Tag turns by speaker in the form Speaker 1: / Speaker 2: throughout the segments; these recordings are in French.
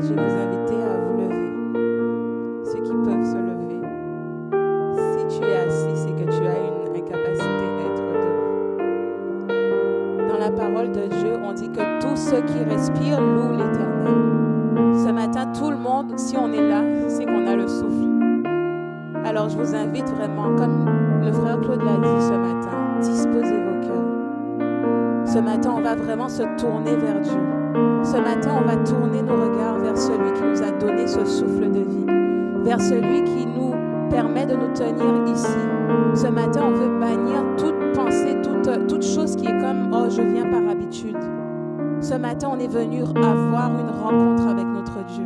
Speaker 1: je vais vous inviter à vous lever. Ceux qui peuvent se lever. Si tu es assis, c'est que tu as une incapacité d'être debout. Dans la parole de Dieu, on dit que tous ceux qui respirent louent l'Éternel. Ce matin, tout le monde, si on est là, c'est qu'on a le souffle. Alors, je vous invite vraiment, comme le frère Claude l'a dit ce matin, disposez vos cœurs. Ce matin, on va vraiment se tourner vers Dieu. Ce matin, on va tourner nos regards vers celui qui nous a donné ce souffle de vie, vers celui qui nous permet de nous tenir ici. Ce matin, on veut bannir toute pensée, toute chose qui est comme « Oh, je viens par habitude ». Ce matin, on est venu avoir une rencontre avec notre Dieu.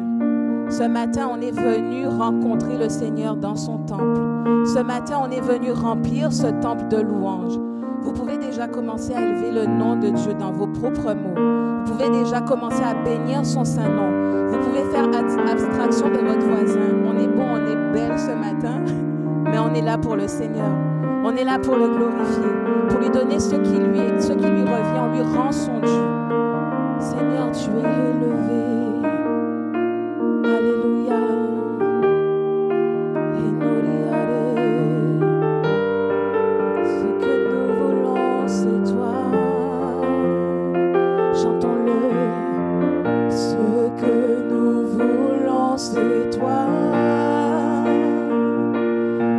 Speaker 1: Ce matin, on est venu rencontrer le Seigneur dans son temple. Ce matin, on est venu remplir ce temple de louanges. Vous pouvez déjà commencer à élever le nom de Dieu dans vos propres mots. Vous pouvez déjà commencer à bénir son saint nom. Vous pouvez faire abstraction de votre voisin. On est bon, on est belle ce matin, mais on est là pour le Seigneur. On est là pour le glorifier, pour lui donner ce qui lui revient. On lui rend son dû. Seigneur, tu es élevé. Alléluia. Ce que nous voulons, c'est toi. Chantons-le. Ce que nous voulons, c'est toi.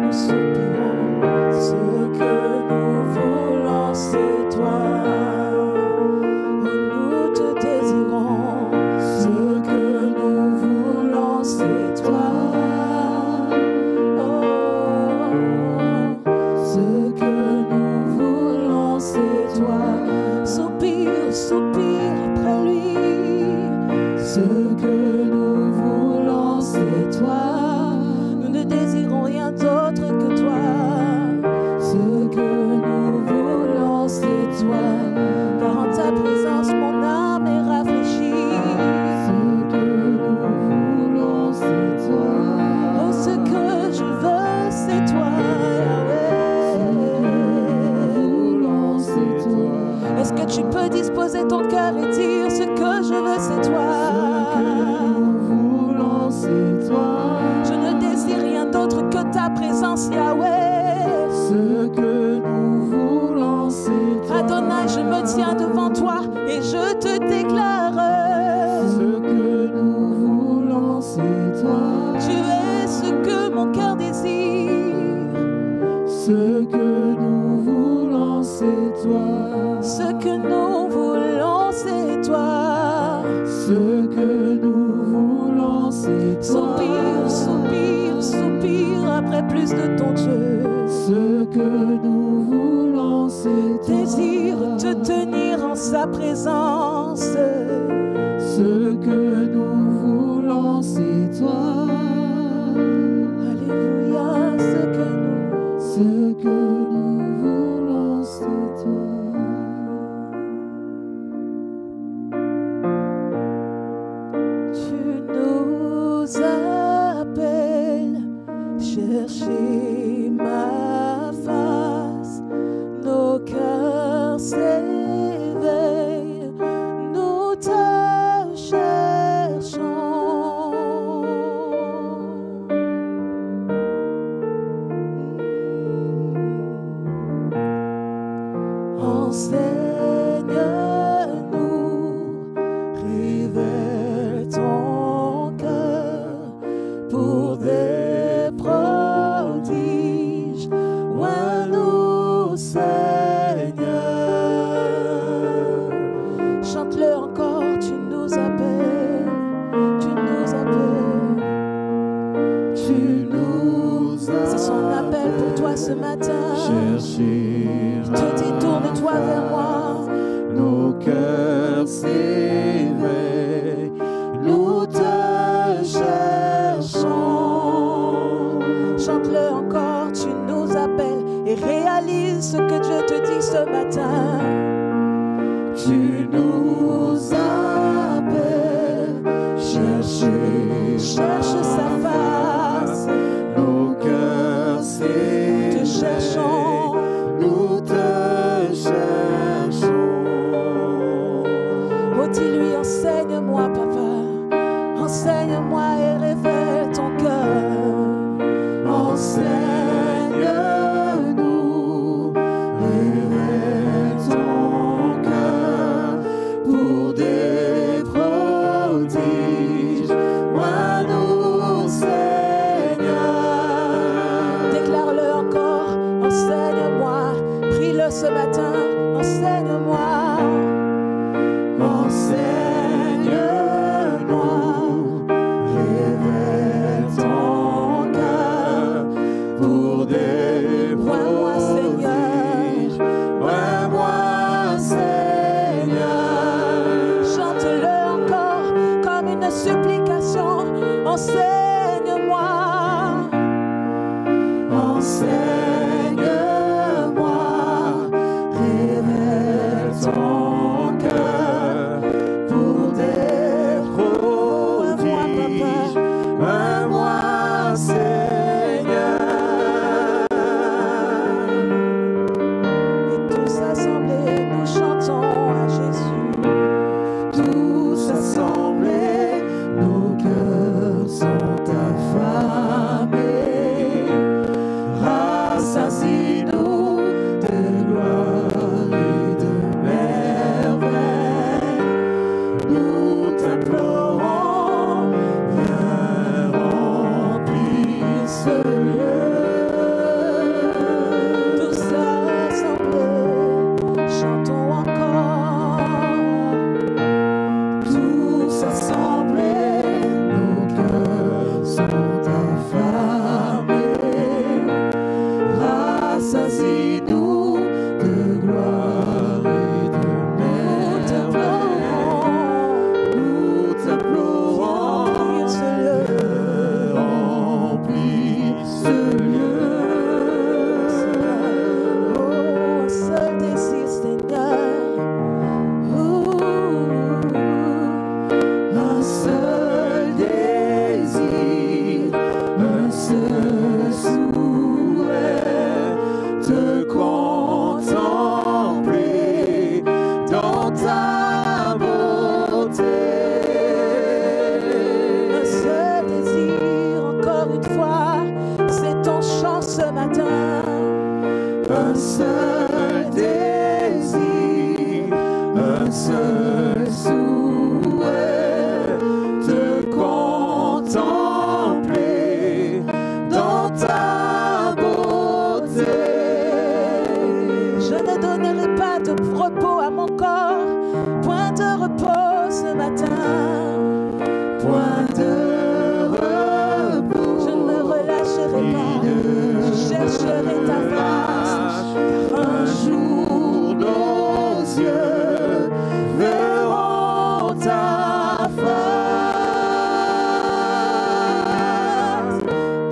Speaker 1: Nous soupirons. Ce que nous voulons, c'est toi. Nous te désirons. Ce que nous voulons, c'est toi. Oh, ce que nous voulons, c'est toi. Soupire, soupire après lui. Ce que nous voulons, c'est toi. Nous ne désirons rien d'autre que toi. Ce que nous voulons, c'est toi. Car en ta présence, mon âme est rafraîchie. Ce que nous voulons, c'est toi. Oh, ce que je veux, c'est toi, Yahweh. Ce que nous voulons, c'est toi. Est-ce que tu peux disposer ton cœur et dire ce que je veux, c'est toi. Ce que nous voulons, c'est toi. Je ne désire rien d'autre que ta présence, Yahweh. Ce que nous voulons, c'est toi. Adonai, je me tiens devant toi et je te déclare. Ce que nous voulons, c'est toi. Tu es ce que mon cœur désire. Ce que nous voulons, c'est toi. Ce que nous voulons, c'est toi. Ce que nous voulons, c'est toi. Soupire, soupire, soupire après plus de ton Dieu. Ce que nous voulons, c'est toi. Désire te tenir en sa présence. Ce que nous voulons, c'est toi. Alléluia, ce que nous voulons, c'est toi. Tu nous appelles, chercher ma face, nos cœurs s'éveillent, nous te cherchons. Enseigne-nous, révèle ton cœur pour des prodiges. Oins-nous, Seigneur. Chante-le encore, tu nous appelles, tu nous appelles, tu nous appelles. C'est son appel pour toi ce matin. Je te dis, tourne-toi vers moi.
Speaker 2: Nos cœurs s'éveillent, nous te cherchons.
Speaker 1: Chante-le encore, tu nous appelles et réalise ce que Dieu te dit ce matin.
Speaker 2: Tu nous appelles,
Speaker 1: cherche sa face.
Speaker 2: nos cœurs s'éveillent,
Speaker 1: Te cherchons.
Speaker 2: nous te cherchons.
Speaker 1: Oh, dis-lui, enseigne-moi, papa. Enseigne ce matin, enseigne-moi.
Speaker 2: Enseigne-moi, révèle ton cœur pour des
Speaker 1: Vois-moi, Seigneur.
Speaker 2: Vois-moi, Seigneur.
Speaker 1: Chante-le encore comme une supplication. Enseigne-moi.
Speaker 2: Enseigne-moi, révèle ton cœur pour des prodiges. Vois-moi, Seigneur.
Speaker 1: Et tous assemblés, nous chantons à Jésus.
Speaker 2: Tous assemblés, nos cœurs sont affamés. Rassasie-nous de gloire et de merveille. Nous t'implorons, viens remplir ce lieu.
Speaker 1: Tous assemblés, chantons encore.
Speaker 2: Tous assemblés, nos cœurs sont affamés. Rassasie-nous de gloire et de merveille. Nous t'implorons,
Speaker 1: Remplir ce lieu.
Speaker 2: remplis ce lieu.
Speaker 1: Oh, un seul désir, Seigneur.
Speaker 2: Un seul désir, un seul souhait, te contempler dans ta beauté.
Speaker 1: Un seul désir, encore une fois, c'est ton chant ce matin.
Speaker 2: Un seul désir, un seul souhait, te contempler dans ta beauté.
Speaker 1: Je ne donnerai pas de repos à mon corps, point de repos ce matin.
Speaker 2: Point de repos,
Speaker 1: Je ne me relâcherai pas, je chercherai ta face.
Speaker 2: un jour nos yeux verront ta face.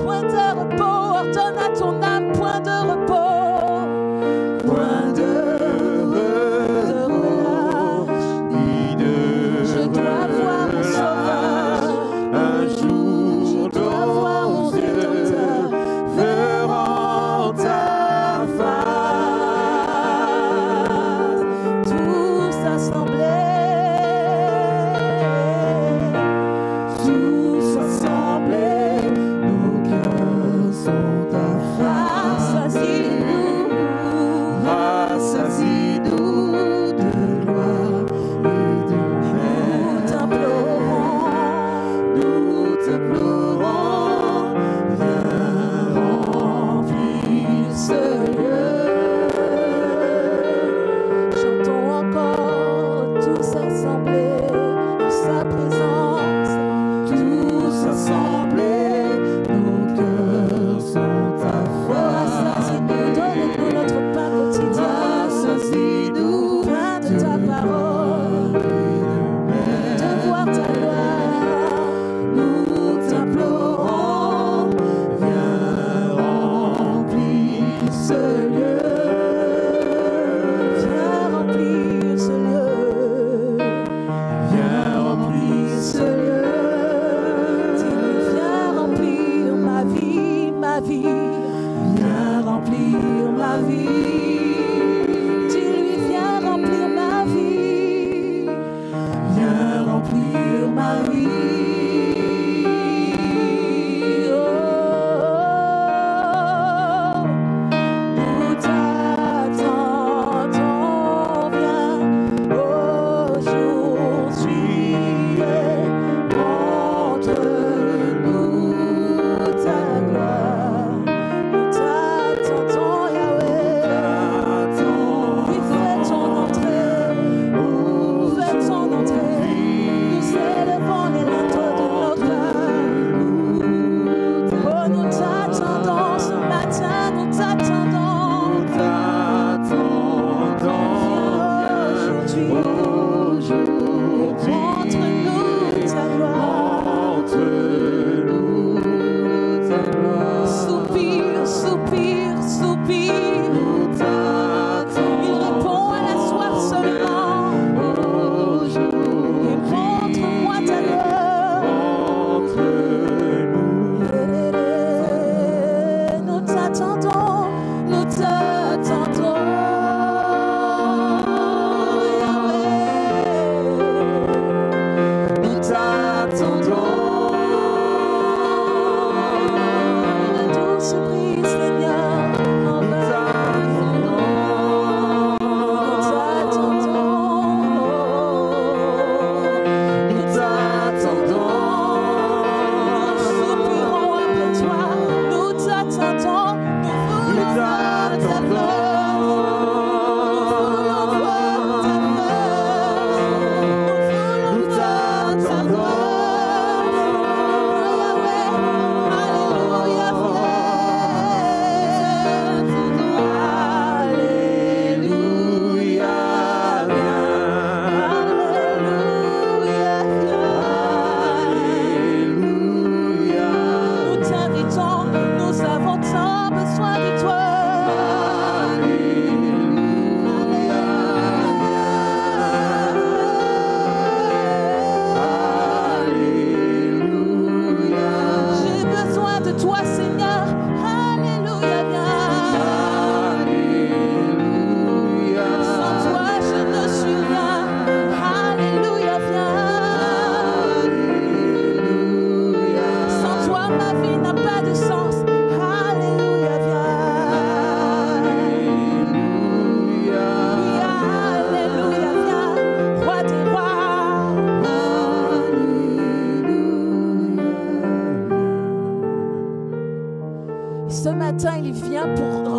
Speaker 1: Point de repos, ordonne à ton âme, point de repos.
Speaker 2: Point de repos, ni de
Speaker 1: Je dois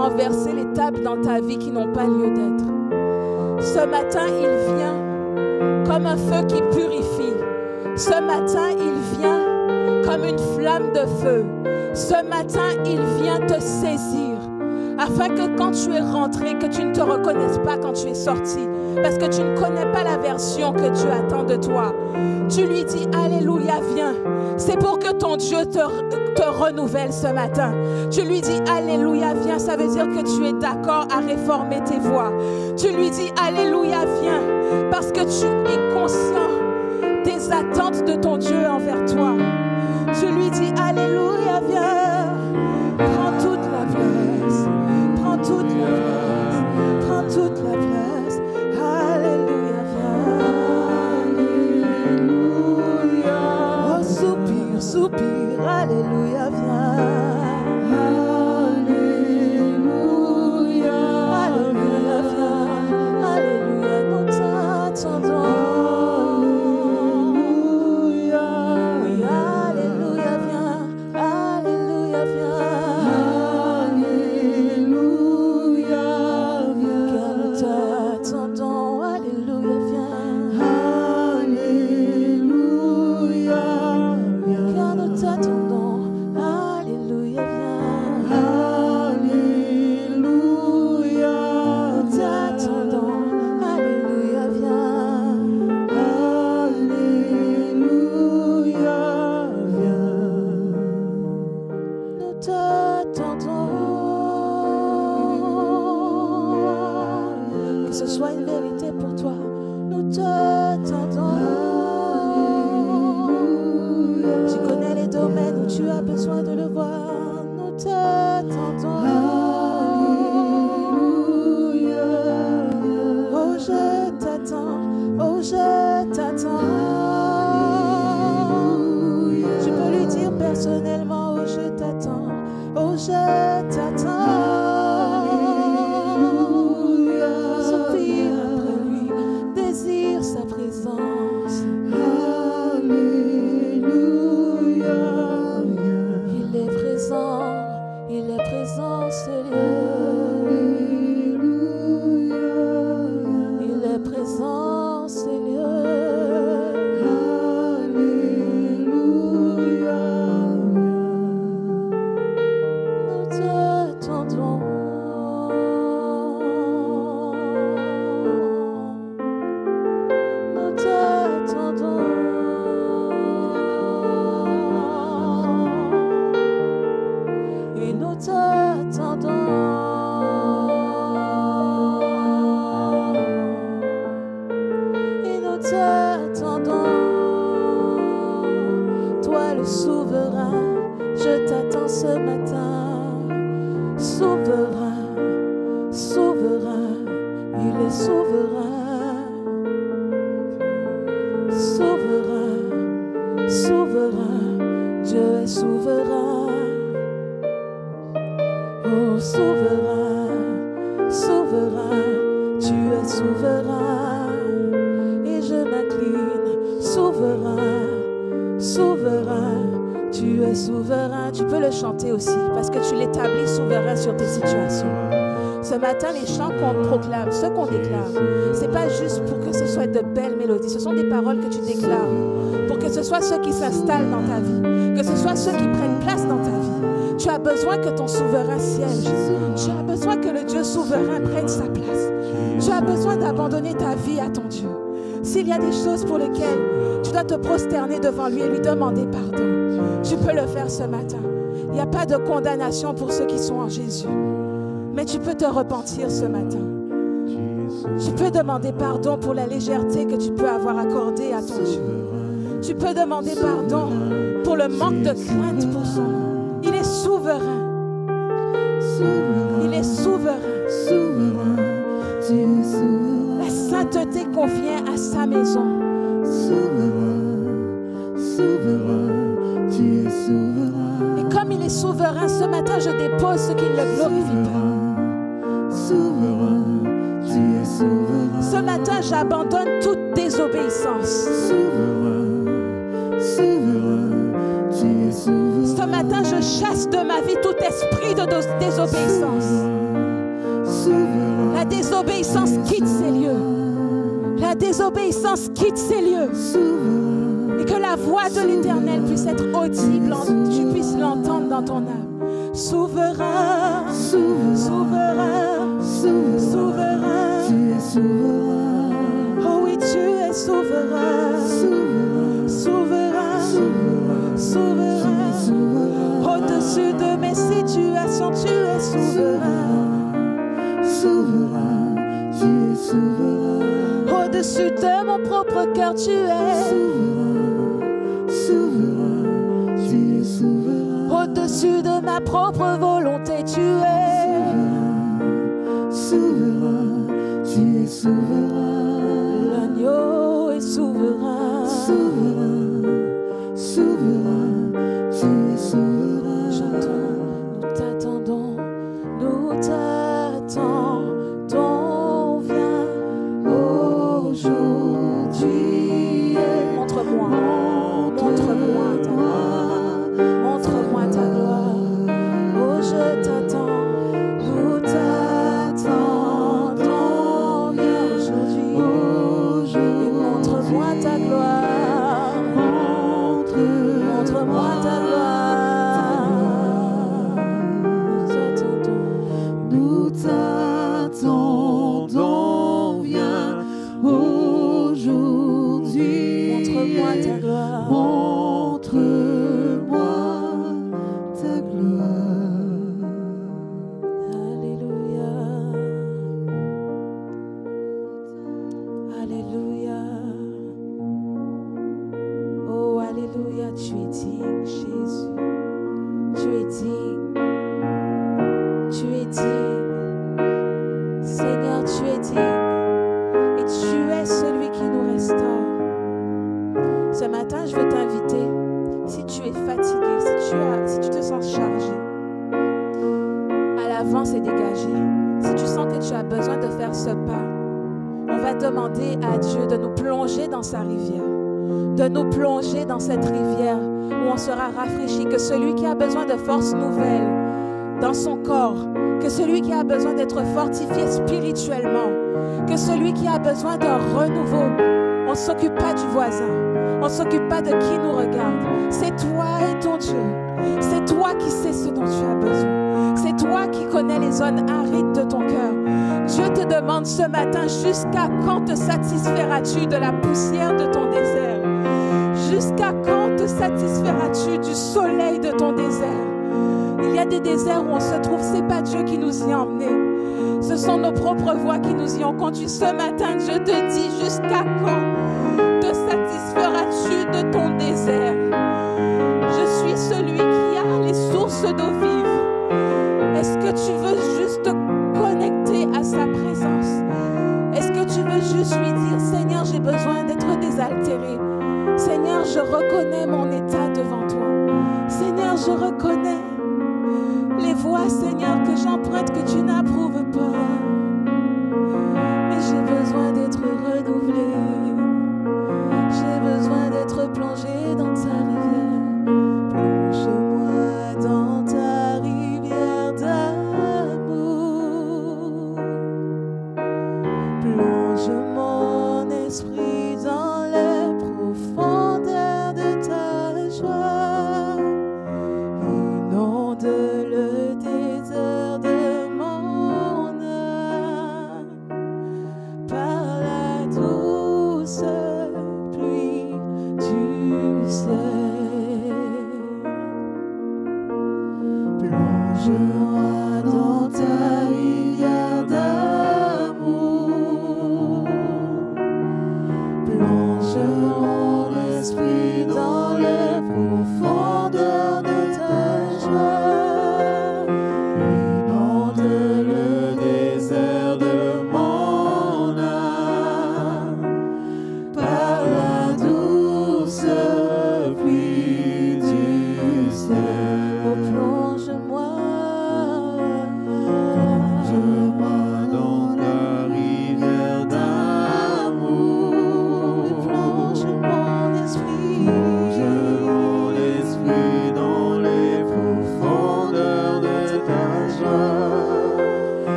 Speaker 1: renverser les tables dans ta vie qui n'ont pas lieu d'être. Ce matin, il vient comme un feu qui purifie. Ce matin, il vient comme une flamme de feu. Ce matin, il vient te saisir afin que quand tu es rentré, que tu ne te reconnaisses pas quand tu es sorti, parce que tu ne connais pas la version que Dieu attend de toi. Tu lui dis, Alléluia, viens. C'est pour que ton Dieu te renouvelle ce matin. Tu lui dis, Alléluia, viens. Ça veut dire que tu es d'accord à réformer tes voies. Tu lui dis, Alléluia, viens, parce que tu es conscient des attentes de ton Dieu envers toi. Tu lui dis, Alléluia, viens. Prends toute la place. Prends toute la place. Prends toute la place. Alléluia, viens. Alléluia. Oh, soupire, soupire. Alléluia, viens. Alléluia. Alléluia, viens. Alléluia, nous t'attendons. Ce matin, les chants qu'on proclame, ceux qu'on déclare, ce n'est pas juste pour que ce soit de belles mélodies. Ce sont des paroles que tu déclares pour que ce soit ceux qui s'installent dans ta vie, que ce soit ceux qui prennent place dans ta vie. Tu as besoin que ton souverain siège. Tu as besoin que le Dieu souverain prenne sa place. Tu as besoin d'abandonner ta vie à ton Dieu. S'il y a des choses pour lesquelles tu dois te prosterner devant lui et lui demander pardon, tu peux le faire ce matin. Il n'y a pas de condamnation pour ceux qui sont en Jésus. Mais tu peux te repentir ce matin. Tu peux demander pardon pour la légèreté que tu peux avoir accordée à ton Dieu. Tu peux demander pardon pour le manque de crainte pour son nom. Il est souverain. Il est souverain. La sainteté convient à sa maison. Et comme il est souverain, ce matin, je dépose ce qui ne le glorifie pas. Ce matin, j'abandonne toute désobéissance. Ce matin, je chasse de ma vie tout esprit de désobéissance. La désobéissance quitte ces lieux. La désobéissance quitte ces lieux. Et que la voix de l'Éternel puisse être audible, tu puisses l'entendre dans ton âme. Souverain, souverain, souverain.
Speaker 2: Tu es souverain.
Speaker 1: Oh oui, tu es souverain. Souverain, souverain. Au-dessus de mes situations, tu es souverain.
Speaker 2: Souverain, tu es souverain.
Speaker 1: Au-dessus de mon propre cœur, tu es
Speaker 2: souverain. Souverain, tu es souverain.
Speaker 1: Au-dessus de ma propre volonté, tu es
Speaker 2: souverain. Tu es souverain.
Speaker 1: L'agneau est souverain.
Speaker 2: Souverain, souverain, tu es souverain.
Speaker 1: Chantons, nous t'attendons, nous t'attendons. Viens aujourd'hui. Montre-moi ta gloire. Montre-moi ta gloire. Oh, je t'attends, nous t'attendons. Viens aujourd'hui. Et montre-moi ta gloire. Montre-moi ta gloire.
Speaker 2: Nous t'attendons, viens aujourd'hui.
Speaker 1: Montre-moi ta gloire.
Speaker 2: Montre-moi ta gloire.
Speaker 1: Alléluia. Alléluia. Oh, alléluia, tu es digne, Jésus. Tu es digne. Tu es digne. Seigneur, tu es digne. Et tu es celui qui nous restaure. Ce matin, je veux t'inviter, si tu es fatigué, si tu te sens chargé, à l'avance et dégagé, si tu sens que tu as besoin de faire ce pas, on va demander à Dieu de nous plonger dans sa rivière, de nous plonger dans cette rivière où on sera rafraîchi, que celui qui a besoin de forces nouvelles dans son corps, que celui qui a besoin d'être fortifié spirituellement, que celui qui a besoin d'un renouveau, on ne s'occupe pas du voisin, on ne s'occupe pas de qui nous regarde. C'est toi et ton Dieu. C'est toi qui sais ce dont tu as besoin. C'est toi qui connais les zones arides de ton cœur. Dieu te demande ce matin, jusqu'à quand te satisferas-tu de la poussière de ton désert? Jusqu'à quand te satisferas-tu du soleil de ton désert? Il y a des déserts où on se trouve, ce n'est pas Dieu qui nous y a emmenés. Ce sont nos propres voies qui nous y ont conduits. Ce matin, je te dis, jusqu'à quand te satisferas-tu de ton désert? Je suis celui qui a les sources d'eau vive. Est-ce que tu veux juste te connecter à sa présence? Est-ce que tu veux juste lui dire, Seigneur, j'ai besoin d'être désaltéré. Seigneur, je reconnais mon état devant toi. Seigneur, je reconnais les voies, Seigneur, que j'emprunte, que tu n'approuves pas. Mais j'ai besoin d'être renouvelé. J'ai besoin d'être plongé dans ta rivière. Plonge-moi dans ta rivière d'amour. Plonge mon esprit dans les profondeurs de ta joie. Inonde le désert de mon âme par la douce pluie du ciel. Plonge-moi dans ta rivière d'amour.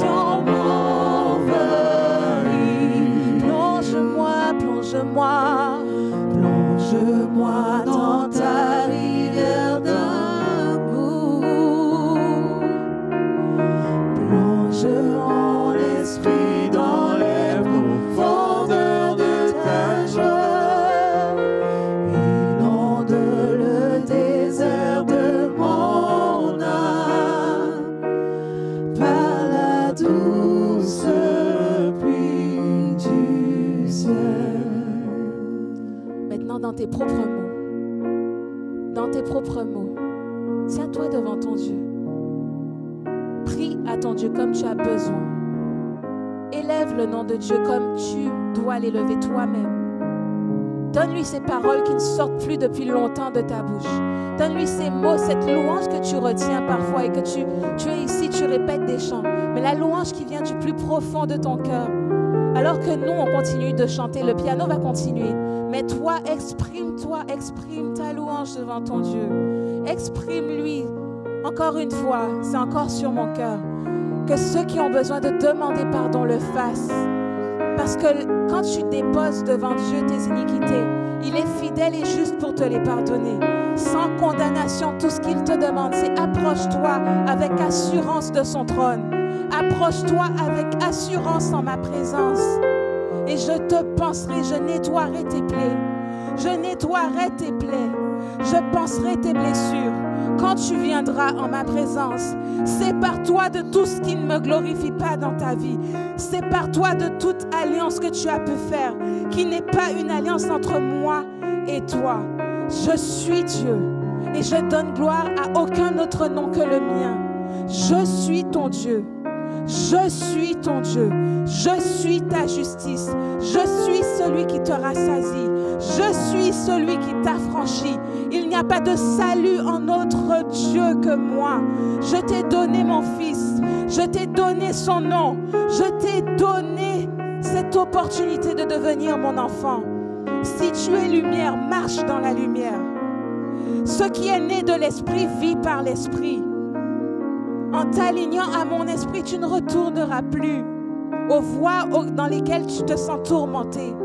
Speaker 1: sans m'envahir. Plonge-moi, plonge-moi, plonge-moi dans ta rivière d'amour. Plonge en esprit dans les profondeurs de ta joie. Inonde le désert de mon âme par la douce pluie du ciel. Maintenant, dans tes propres mots, tiens-toi devant ton Dieu. Prie à ton Dieu comme tu as besoin. Élève le nom de Dieu comme tu dois l'élever toi-même. Donne-lui ces paroles qui ne sortent plus depuis longtemps de ta bouche. Donne-lui ces mots, cette louange que tu retiens parfois et que tu es ici, tu répètes des chants. Mais la louange qui vient du plus profond de ton cœur. Alors que nous, on continue de chanter, le piano va continuer. Mais toi, exprime-toi, exprime ta louange devant ton Dieu. Exprime-lui. Encore une fois, c'est encore sur mon cœur. Que ceux qui ont besoin de demander pardon le fassent. Parce que quand tu déposes devant Dieu tes iniquités, il est fidèle et juste pour te les pardonner. Sans condamnation, tout ce qu'il te demande, c'est approche-toi avec assurance de son trône. Approche-toi avec assurance en ma présence. Et je te penserai, je nettoierai tes plaies. Je nettoierai tes plaies. Je penserai tes blessures. Quand tu viendras en ma présence, sépare-toi de tout ce qui ne me glorifie pas dans ta vie. Sépare-toi de toute alliance que tu as pu faire, qui n'est pas une alliance entre moi et toi. Je suis Dieu et je donne gloire à aucun autre nom que le mien. Je suis ton Dieu. Je suis ton Dieu. Je suis ta justice. Je suis celui qui te rassasie. Je suis celui qui t'affranchit. Il n'y a pas de salut en autre Dieu que moi. Je t'ai donné mon Fils. Je t'ai donné son nom. Je t'ai donné cette opportunité de devenir mon enfant. Si tu es lumière, marche dans la lumière. Ce qui est né de l'esprit vit par l'esprit. En t'alignant à mon esprit, tu ne retourneras plus aux voies dans lesquelles tu te sens tourmenté.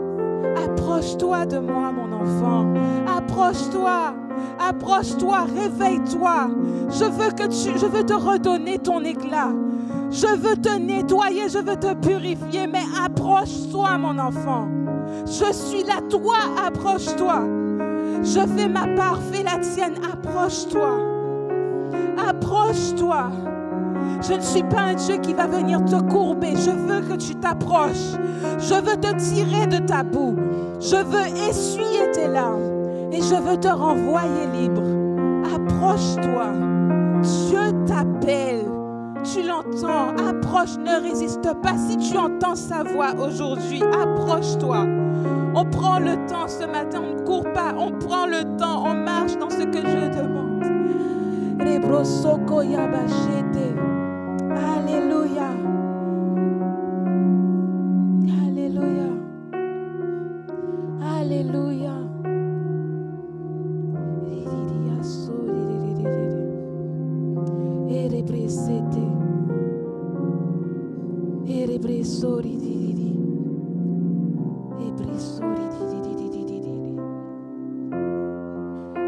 Speaker 1: Approche-toi de moi, mon enfant. Approche-toi. Approche-toi, réveille-toi. Je veux te redonner ton éclat. Je veux te nettoyer, je veux te purifier. Mais approche-toi, mon enfant. Je suis là, toi, approche-toi. Je fais ma part, fais la tienne. Approche-toi. Approche-toi. Je ne suis pas un Dieu qui va venir te courber. Je veux que tu t'approches. Je veux te tirer de ta boue. Je veux essuyer tes larmes. Et je veux te renvoyer libre. Approche-toi. Dieu t'appelle. Tu l'entends. Approche, ne résiste pas. Si tu entends sa voix aujourd'hui, approche-toi. On prend le temps ce matin. On ne court pas. On prend le temps. On marche dans ce que je demande. Alléluia. Alléluia. Alléluia.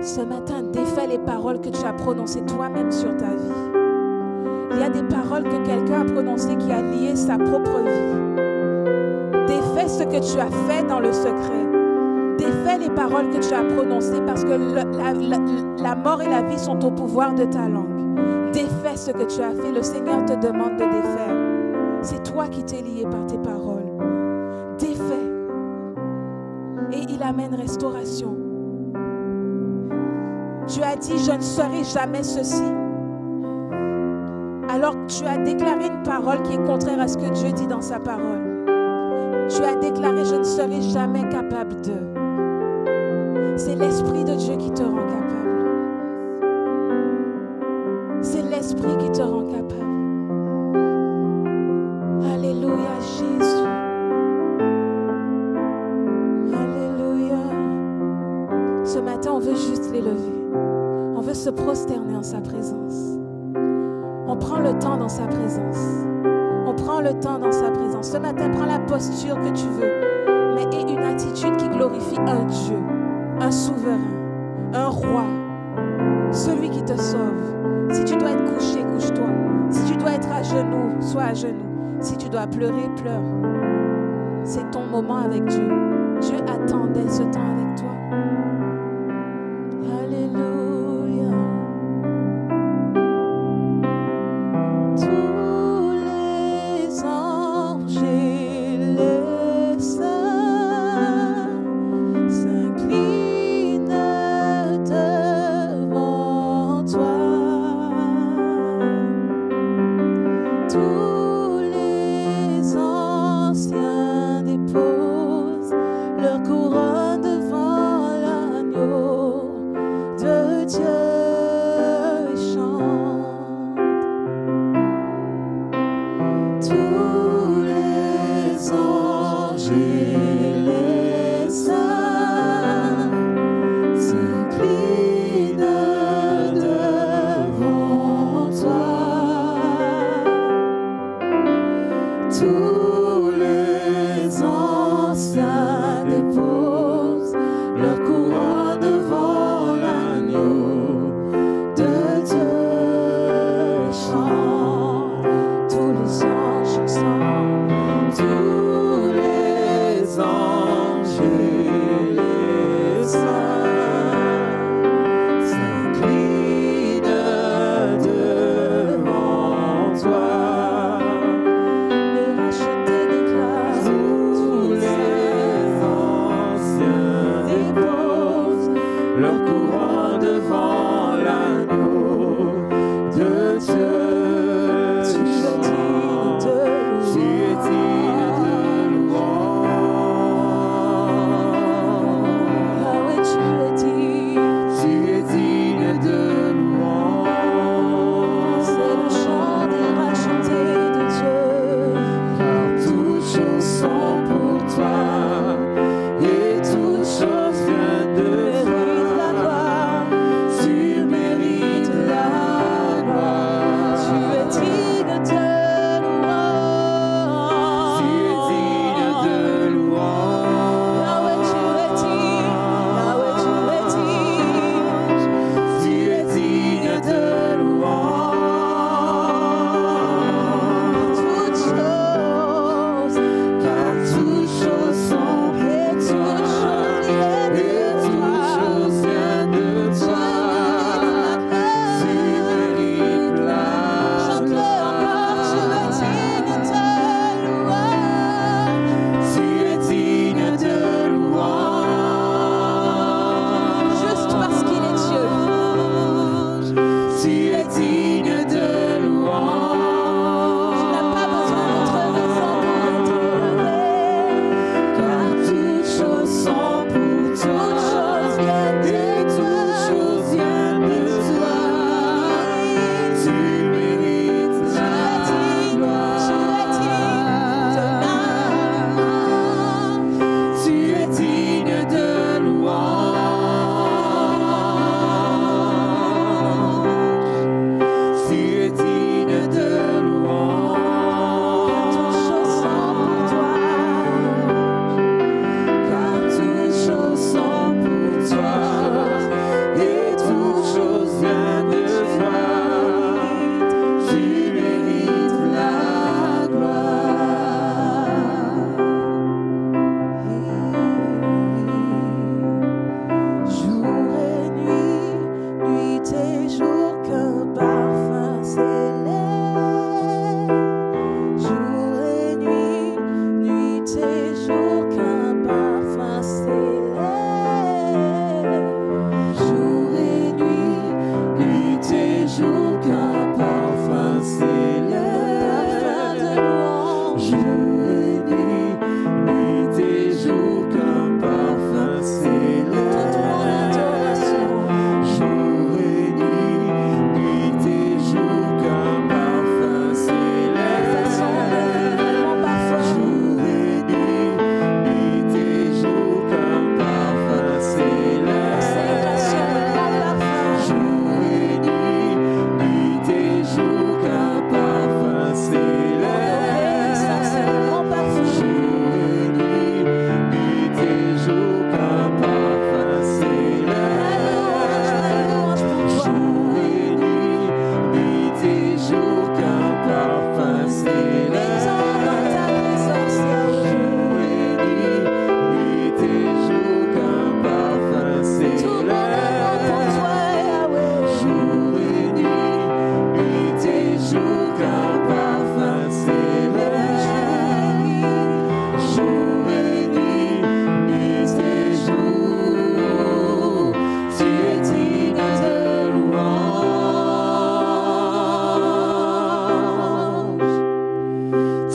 Speaker 1: Ce matin, défais les paroles que tu as prononcées toi-même sur ta vie. Il y a des paroles que quelqu'un a prononcées qui a lié sa propre vie. Défais ce que tu as fait dans le secret. Défais les paroles que tu as prononcées parce que la mort et la vie sont au pouvoir de ta langue. Défais ce que tu as fait. Le Seigneur te demande de défaire. C'est toi qui t'es lié par tes paroles. Défais. Et il amène restauration. Tu as dit, je ne serai jamais ceci. Alors que tu as déclaré une parole qui est contraire à ce que Dieu dit dans sa parole. Tu as déclaré, je ne serai jamais capable de. C'est l'Esprit de Dieu qui te rend capable. C'est l'Esprit qui te rend capable. Alléluia, Jésus. Alléluia. Ce matin, on veut juste l'élever. On veut se prosterner en sa présence. On prend le temps dans sa présence. On prends le temps dans sa présence. Ce matin, prends la posture que tu veux, mais aie une attitude qui glorifie un Dieu, un souverain, un roi, celui qui te sauve. Si tu dois être couché, couche-toi. Si tu dois être à genoux, sois à genoux. Si tu dois pleurer, pleure. C'est ton moment avec Dieu. Dieu attendait ce temps avec toi. Alléluia. Tous les anges et les saints s'inclinent devant toi. Tous les anciens déposent leur couronne devant l'agneau de Dieu et chantent. Tous les anges et les saints s'inclinent devant toi. Tous les anciens déposent leur couronne devant l'agneau de Dieu et chantent. Tous les anges ensemble, tous les anges et les saints s'inclinent devant toi. Le racheté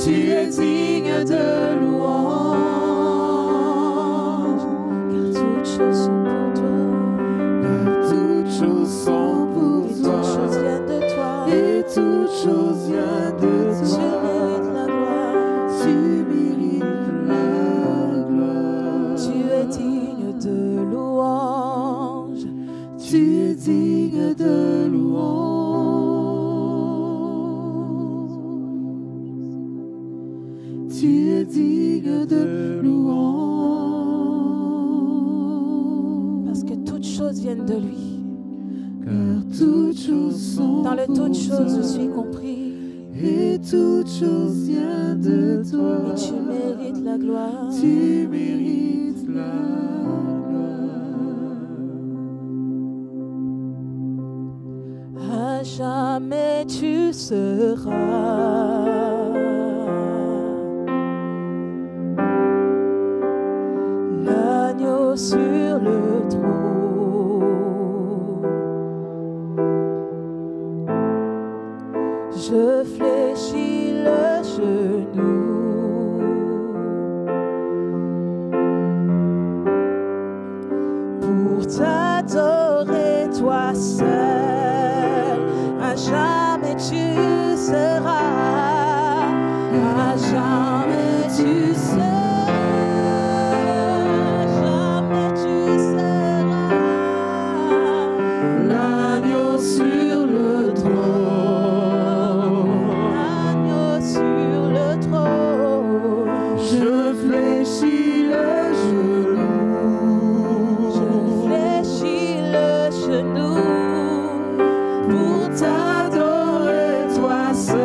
Speaker 2: Tu es digne de louange,
Speaker 1: car toutes choses sont pour toi.
Speaker 2: car toutes choses sont pour
Speaker 1: Et
Speaker 2: toi,
Speaker 1: toutes choses viennent de toi.
Speaker 2: et toutes choses viennent de
Speaker 1: Tu
Speaker 2: toi.
Speaker 1: mérites la gloire.
Speaker 2: Tu mérites la gloire.
Speaker 1: Tu es digne de louange.
Speaker 2: Tu es digne de louange. Tu es digne de louange.
Speaker 1: Parce que toutes choses viennent de lui.
Speaker 2: Car toutes choses sont
Speaker 1: Dans le
Speaker 2: pour
Speaker 1: toutes choses, je
Speaker 2: toi,
Speaker 1: suis compris.
Speaker 2: et toutes choses viennent de toi.
Speaker 1: Et tu mérites la gloire.
Speaker 2: Tu mérites la gloire.
Speaker 1: À jamais tu seras l'agneau sur le trône. Je fléchis le genou pour t'adorer, toi seul. À jamais tu seras, à jamais tu seras, jamais tu seras
Speaker 2: L'agneau sur le trône,
Speaker 1: l'agneau sur le trône.
Speaker 2: je fléchis le
Speaker 1: Je
Speaker 2: genou
Speaker 1: fléchis le genou pour
Speaker 2: t'adorer, toi seul.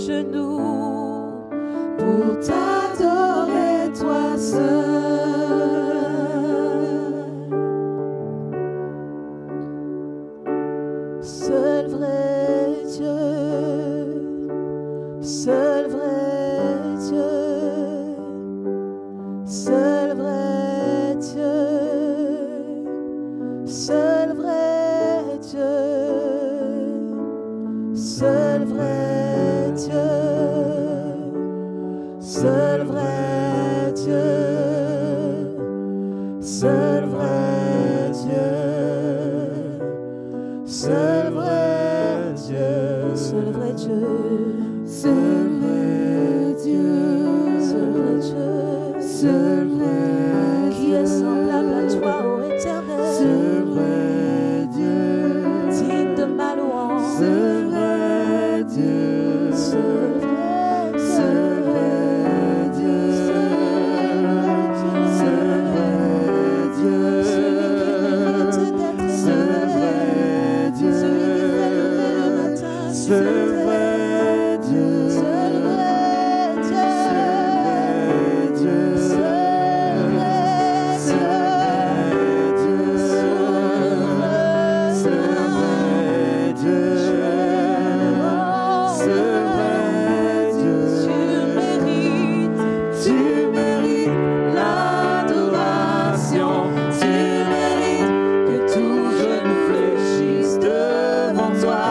Speaker 1: genoux
Speaker 2: pour t'adorer toi seul.
Speaker 1: Seul vrai Dieu, seul vrai Dieu, seul vrai Dieu, seul vrai Dieu, seul vrai Dieu, seul vrai Dieu, seul vrai Dieu, seul vrai Dieu, seul vrai Dieu,
Speaker 2: Seul vrai Dieu,
Speaker 1: seul vrai Dieu,
Speaker 2: seul vrai
Speaker 1: qui
Speaker 2: Dieu,
Speaker 1: est semblable à toi, ô Éternel,
Speaker 2: seul vrai Dieu,
Speaker 1: digne de ma louange,
Speaker 2: seul vrai Dieu,
Speaker 1: seul vrai Dieu,
Speaker 2: seul vrai Dieu, seul vrai Dieu,
Speaker 1: celui qui mérite d'être
Speaker 2: seul
Speaker 1: élevé,
Speaker 2: vrai Dieu,
Speaker 1: celui qui fait lever le matin,
Speaker 2: seul vrai Dieu,
Speaker 1: seul vrai Dieu,
Speaker 2: seul vrai Dieu, seul vrai Dieu, seul vrai Dieu, tu mérites l'adoration, tu mérites que tout genou fléchisse devant toi,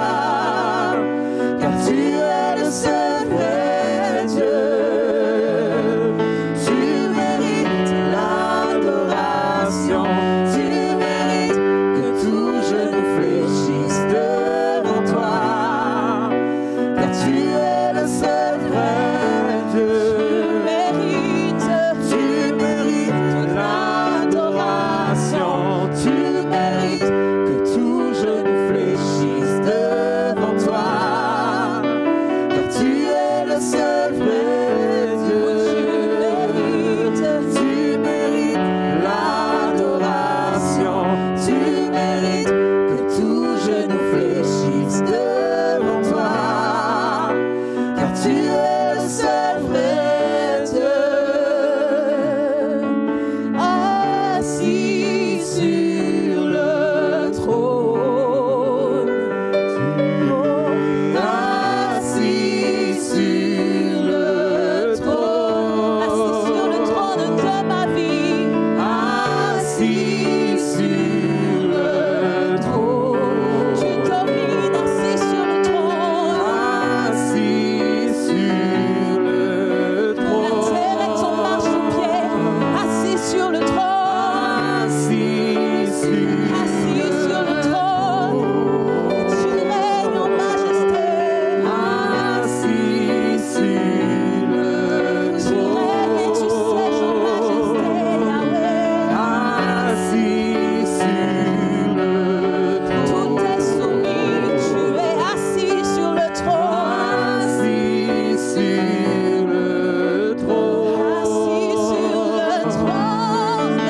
Speaker 2: car tu es le seul vrai Dieu. Tu mérites l'adoration, tu mérites que tout genou fléchisse devant toi, car tu es le seul vrai Dieu. Tu mérites l'adoration, tu mérites que tout genou fléchisse devant toi, car tu es le seul vrai Dieu. Tu mérites l'adoration, tu mérites que tout genou fléchisse devant toi, car tu es le seul vrai Dieu.
Speaker 1: Assis sur le trône,
Speaker 2: Assis sur le trône,
Speaker 1: assis sur le trône de ma vie,
Speaker 2: assis sur le trône,
Speaker 1: tu domines, assis sur le trône.
Speaker 2: assis sur le
Speaker 1: La terre est ton marchepied, assis sur le trône,
Speaker 2: assis
Speaker 1: sur le trône, et tu règnes en majesté,
Speaker 2: assis sur le
Speaker 1: tu règnes et tu sièges en majesté, Yahweh.
Speaker 2: assis sur le
Speaker 1: Tout est soumis, tu es assis sur le trône,
Speaker 2: assis sur le trône,
Speaker 1: assis sur le trône.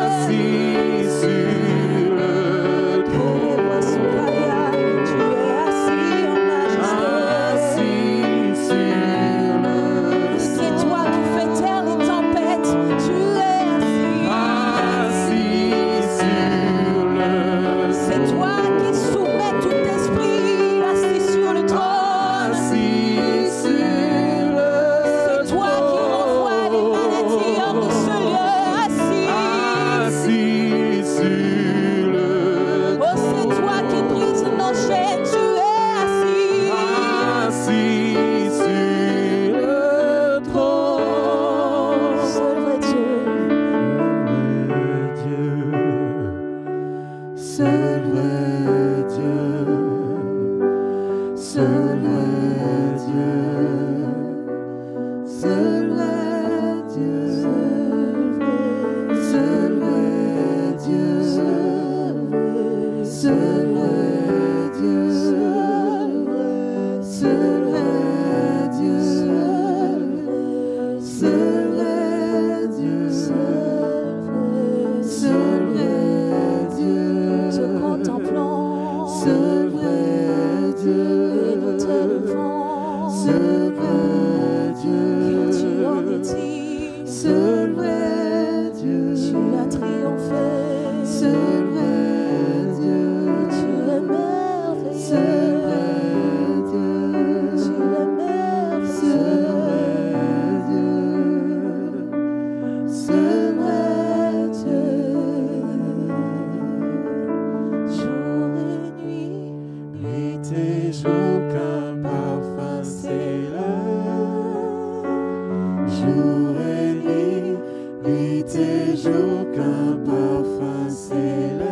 Speaker 2: assis sur le trône,
Speaker 1: Tu es assis en majesté.
Speaker 2: assis sur le
Speaker 1: C'est toi qui fais taire les tempêtes, tu es assis.
Speaker 2: assis sur le
Speaker 1: C'est toi qui soumets tout esprit, assis sur le trône.
Speaker 2: assis sur le
Speaker 1: C'est toi qui renvoies les maladies hors de ce lieu, assis.
Speaker 2: assis sur le
Speaker 1: Oh, c'est toi qui brises nos chaînes, tu es assis.
Speaker 2: assis sur le trône.
Speaker 1: Seul vrai Dieu,
Speaker 2: Seul vrai Dieu, seul vrai Dieu, seul vrai Dieu, seul vrai Dieu, seul vrai Dieu, seul vrai Dieu, seul vrai Dieu, seul vrai Dieu,
Speaker 1: te contemplons
Speaker 2: seul vrai Dieu,
Speaker 1: et nous t'élevons.
Speaker 2: seul vrai Dieu,
Speaker 1: car tu en es digne.
Speaker 2: seul vrai Dieu,
Speaker 1: Tu as triomphé,
Speaker 2: seul vrai Dieu,
Speaker 1: tu es merveilleux,
Speaker 2: seul vrai Dieu,
Speaker 1: tu es
Speaker 2: seul
Speaker 1: merveilleux,
Speaker 2: vrai Dieu, seul vrai Dieu,
Speaker 1: jour et nuit,
Speaker 2: nuit et jour qu'un parfum s'élève, jour et nuit, nuit et jour qu'un parfum s'élève,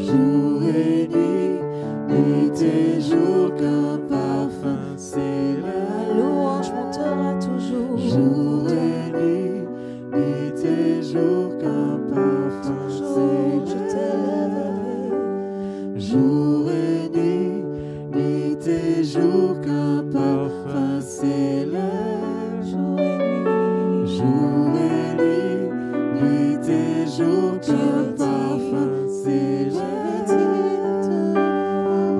Speaker 2: jour et nuit, nuit et jour qu'un parfum s'élève,
Speaker 1: ma louange montera toujours.
Speaker 2: jour et nuit, nuit et jour qu'un parfum
Speaker 1: Toujours je
Speaker 2: s'élève,
Speaker 1: t'élèverai,
Speaker 2: jour et nuit, nuit et jour qu'un parfum s'élève,
Speaker 1: jour et nuit.
Speaker 2: jour et nuit, nuit et jour qu'un parfum s'élève,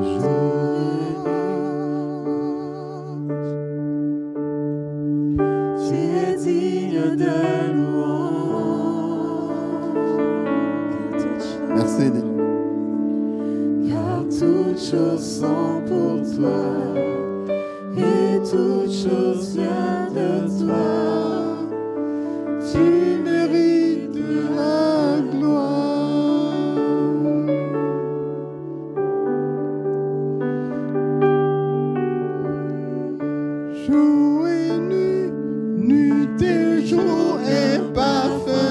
Speaker 2: jour et nuit, tu es digne de louange.
Speaker 3: Merci, Nelly.
Speaker 2: Car toutes choses sont pour toi, et toutes choses viennent de toi. Tu mérites de la gloire. Jour et nuit,